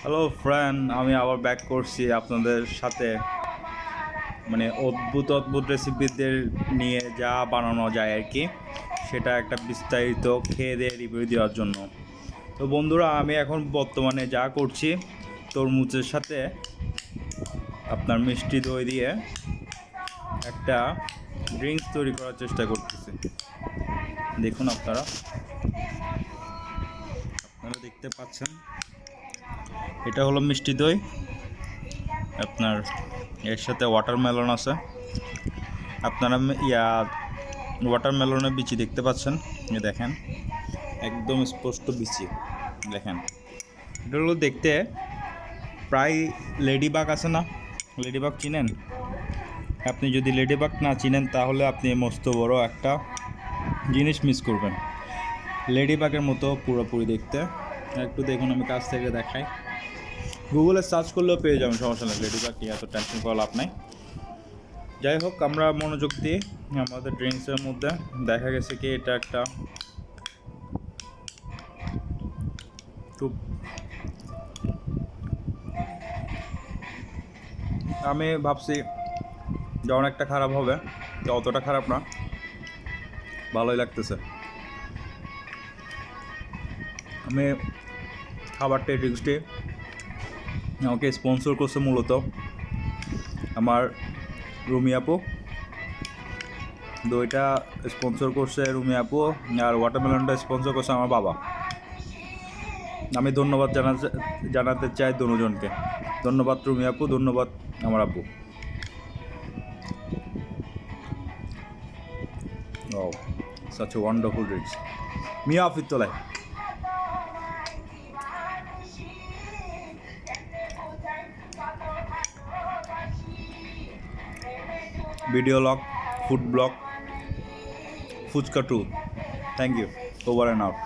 Hello friend, আমি আবার back করছি আপনাদের সাথে। মানে অদ্ভুত অদ্ভুত রেসিপিদের নিয়ে যা বানানো যায় আর কি, সেটা একটা বিস্তারিত খেয়ে দিয়ে রিভিউ দেওয়ার জন্য। তো বন্ধুরা, আমি এখন বর্তমানে যা করছি, তরমুজের সাথে আপনার মিষ্টি দই দিয়ে একটা ড্রিঙ্কস তৈরি করার চেষ্টা করতেছি। দেখুন, আপনারা দেখতে পাচ্ছেন, এটা হলো মিষ্টি দই। আপনার এর সাথে ওয়াটারমেলন আছে। আপনারা ওয়াটারমেলনের বিচি দেখতে পাচ্ছেন, দেখেন একদম স্পষ্ট বিচি। দেখেন, এটা হলো দেখতে প্রায় লেডিবাগ আছে না, লেডিবাগ চিনেন? আপনি যদি লেডিবাগ না চিনেন তাহলে আপনি মস্ত বড় একটা জিনিস মিস করবেন। লেডিবাগের মতো পুরোপুরি দেখতে। একটু দেখুন, আমি কাছ থেকে দেখাই। গুগলে সার্চ করলেও পেয়ে যাবেন, সমস্যা নেই। লেডিবাগ নিয়ে এত টেনশন করা লাভ নাই। যাই হোক, আমরা মনোযোগ দিই আমাদের ড্রিঙ্কসের মধ্যে। দেখা গেছে কি এটা একটা খুব, আমি ভাবছি যে অনেকটা খারাপ হবে, তো অতটা খারাপ না, ভালোই লাগতেছে। আমি খাবারটি ড্রিঙ্কসটি আমাকে স্পন্সর করছে মূলত আমার রুমি আপু। দইটা স্পন্সর করছে রুমি আপু, আর ওয়াটারমেলনটা স্পন্সর করছে আমার বাবা। আমি ধন্যবাদ জানাতে চাই দুজনকে। ধন্যবাদ রুমি আপু, ধন্যবাদ আমার আপু। Oh, such a wonderful drinks. Mia Fitolai. Video log, food blog, Fuchka 2. Thank you. Over and out.